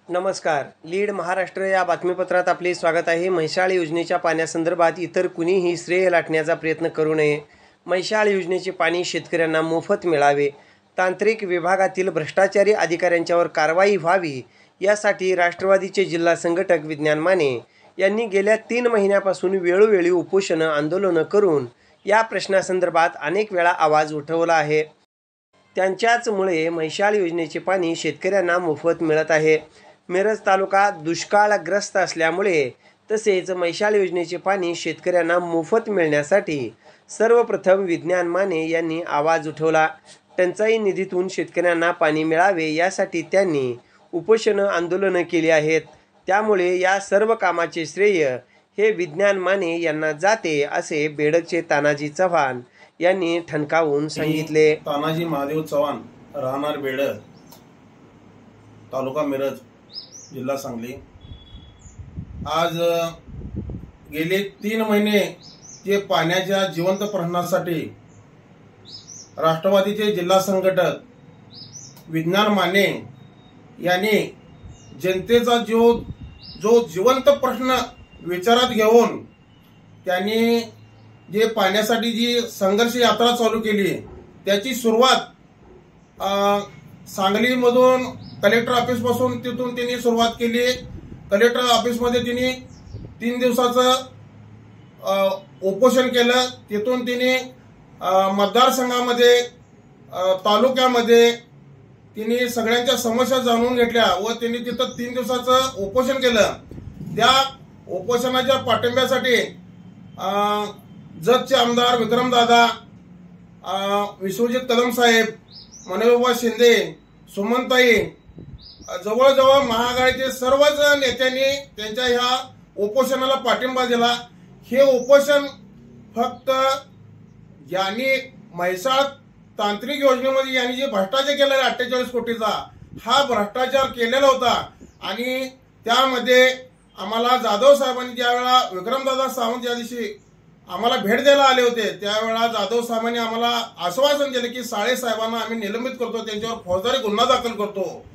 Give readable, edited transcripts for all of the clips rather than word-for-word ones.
नमस्कार. लीड महाराष्ट्र या बातमीपत्रात आपले स्वागत आहे. म्हैसाळ योजनेच्या पाण्यासंदर्भात इतर कुणीही श्रेय लाटण्याचा प्रयत्न करू नये. म्हैसाळ योजनेचे पाणी शेतकऱ्यांना मोफत मिळावे. तांत्रिक विभागातील भ्रष्टाचारी अधिकाऱ्यांच्यावर कारवाई व्हावी यासाठी राष्ट्रवादीचे जिल्हा संघटक विज्ञान माने यांनी गेल्या 3 महिन्यापासून वेळोवेळी उपोषणं आंदोलनं करून या प्रश्नासंदर्भात अनेक वेळा आवाज उठवला आहे. त्यांच्याचमुळे म्हैसाळ योजनेचे पाणी शेतकऱ्यांना मोफत मिळत आहे. मिरज तालुका दुष्काळग्रस्त असल्यामुळे तसेच म्हैसाळ योजनेचे पाणी शेतकऱ्यांना मोफत मिळण्यासाठी सर्वप्रथम विज्ञान माने यांनी आवाज उठवला. टंचाई निधीतून शेतकऱ्यांना पाणी मिळावे यासाठी त्यांनी उपोषणं आंदोलनं केली आहेत. त्यामुळे या सर्व कामाचे श्रेय हे विज्ञान माने यांना जाते असे बेडगचे तानाजी चव्हाण यांनी ठणकावून सांगितले. तानाजी महादेव चव्हाण, राहणार बेडग, तालुका मिरज, जिल्हा सांगली. आज गेले 3 महिने ते पाण्याच्या जिवंत प्रश्नासाठी राष्ट्रवादीचे जिल्हा संघटक विज्ञान माने यांनी जनतेचा जो जिवंत प्रश्न विचारात घेऊन त्यांनी जे पाण्यासाठी जी संघर्ष यात्रा चालू केली त्याची सुरुवात सांगलीमधून कलेक्टर ऑफिस पासून तिथून त्यांनी सुरुवात केली. कलेक्टर ऑफिसमध्ये त्यांनी 3 दिवसाचं उपोषण केलं. तिथून त्यांनी मतदारसंघामध्ये तालुक्यामध्ये त्यांनी सगळ्यांच्या समस्या जाणून घेतल्या व त्यांनी तिथं 3 दिवसाचं उपोषण केलं. त्या उपोषणाच्या पाठिंब्यासाठी जतचे आमदार विक्रमदादा, विश्वजित कदम साहेब, मनोहरबाबा शिंदे, सुमनताई, जवळजवळ महाआघाडीचे सर्वच नेत्यांनी त्यांच्या ह्या उपोषणाला पाठिंबा दिला. हे उपोषण फक्त यांनी म्हैसाळ तांत्रिक योजनेमध्ये यांनी जे भ्रष्टाचार केलेला 48 कोटीचा हा भ्रष्टाचार केलेला होता आणि त्यामध्ये आम्हाला जाधव साहेबांनी ज्यावेळेला विक्रमदादा सावंत या दिवशी आम्हाला भेट द्यायला आले होते त्यावेळेला जाधव साहेबांनी आम्हाला आश्वासन दिले की साळे साहेबांना आम्ही निलंबित करतो, त्यांच्यावर फौजदारी गुन्हा दाखल करतो.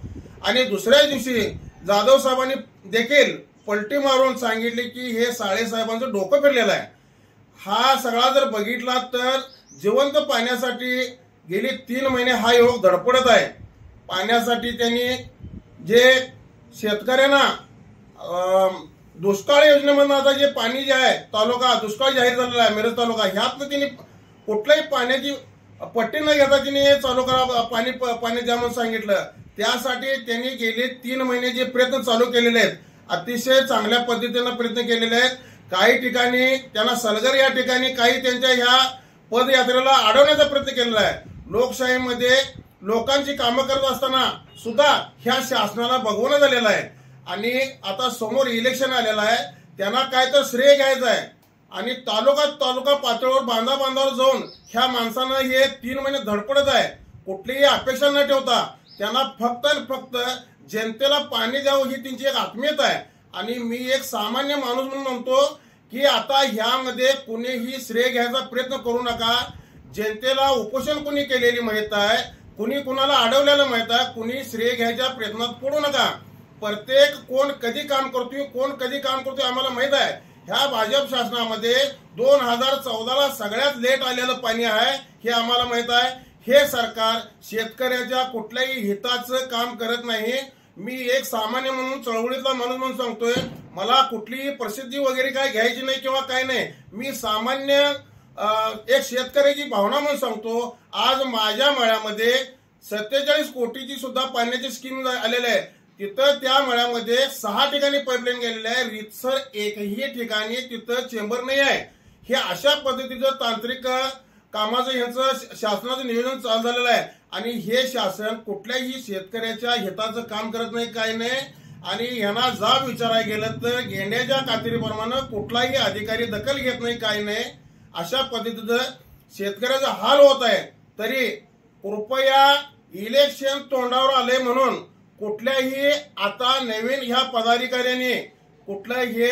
आणि दुसऱ्या दिवशी जाधव साहेबांनी देखील पलटी मारून सांगितले की हे साळे साहेबांचं डोकं फिरलेलं आहे. हा सगळा जर बघितला तर जिवंत पाण्यासाठी गेली 3 महिने हा योग धडपडत आहे. पाण्यासाठी त्यांनी जे शेतकऱ्यांना दुष्काळ योजनेमधून आता जे पाणी जे आहे तालुका दुष्काळ जाहीर झालेला आहे मिरज तालुका, ह्यातनं त्यांनी कुठल्याही पाण्याची पट्टी न घेता त्यांनी चालू करा पाणी द्या म्हणून सांगितलं. त्यासाठी त्यांनी गेले 3 महिने जे प्रयत्न चालू केलेले आहेत अतिशय चांगल्या पद्धतीनं प्रयत्न केलेले आहेत. काही ठिकाणी त्यांना सलगर या ठिकाणी काही त्यांच्या ह्या पदयात्रेला अडवण्याचा प्रयत्न केलेला आहे. लोकशाहीमध्ये लोकांची कामं करत असताना सुद्धा ह्या शासनाला बघवणं झालेलं आहे आणि आता समोर इलेक्शन आलेलं आहे. त्यांना काय तर श्रेय घ्यायचं आहे आणि तालुका पातळीवर बांधावर जाऊन ह्या माणसानं हे 3 महिने धडपडत आहे. कुठलीही अपेक्षा न ठेवता त्यांना फक्त जनतेला पाणी द्यावं ही त्यांची एक आत्मीयता आहे. आणि मी एक सामान्य माणूस म्हणून म्हणतो की आता ह्यामध्ये कुणीही श्रेय घ्यायचा प्रयत्न करू नका. जनतेला उपोषण कुणी केलेली माहित आहे, कुणी कुणाला अडवलेलं माहित आहे. कुणी श्रेय घ्यायच्या प्रयत्नात पडू नका. प्रत्येक कोण कधी काम करतोय आम्हाला माहित आहे. ह्या भाजप शासनामध्ये 2014ला सगळ्यात लेट आलेलं पाणी आहे हे आम्हाला माहित आहे. हे सरकार शेतकऱ्याच्या कुठल्याही हिताचं काम करत नाही. मी एक सामान्य म्हणून चळवळीतला माणूस म्हणून सांगतोय, मला कुठलीही प्रसिद्धी वगैरे काय घ्यायची नाही किंवा काय नाही. मी सामान्य एक शेतकऱ्याची भावना म्हणून सांगतो. आज माझ्या मळ्यामध्ये 47 कोटीची सुद्धा पाण्याची स्कीम आलेली आहे. तिथं त्या मळ्यामध्ये 6 ठिकाणी पाईपलाईन गेलेली आहे. रितसर एकही ठिकाणी तिथं चेंबर नाही आहे. हे अशा पद्धतीचं तांत्रिक कामाचं यांचं शासनाचं नियोजन चालू झालेलं आहे आणि हे शासन कुठल्याही शेतकऱ्याच्या हिताचं काम करत नाही, काही नाही. आणि यांना जाब विचारायला गेलं तर गेंड्याच्या कातरीप्रमाणे कुठलाही अधिकारी दखल घेत नाही, काही नाही. अशा पद्धतीचं शेतकऱ्याचा हाल होत आहे. तरी कृपया इलेक्शन तोंडावर आले म्हणून कुठल्याही आता नवीन ह्या पदाधिकाऱ्यांनी कुठलाही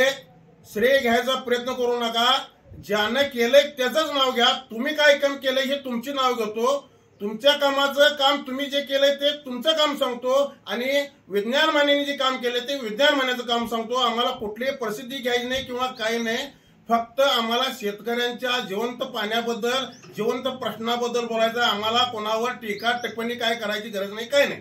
श्रेय घ्यायचा प्रयत्न करू नका. ज्यानं केलंय त्याचंच नाव घ्या. तुम्ही काय काम केलंय हे तुमची नाव घेतो. तुमच्या कामाचं काम तुम्ही जे केलंय ते तुमचं काम सांगतो आणि विज्ञान मानेने जे काम केलंय ते विज्ञान मानेचं काम सांगतो. आम्हाला कुठलीही प्रसिद्धी घ्यायची नाही किंवा काही नाही. फक्त आम्हाला शेतकऱ्यांच्या जिवंत पाण्याबद्दल जिवंत प्रश्नाबद्दल बोलायचं. आम्हाला कोणावर टीका टिप्पणी काय करायची गरज नाही, काही नाही.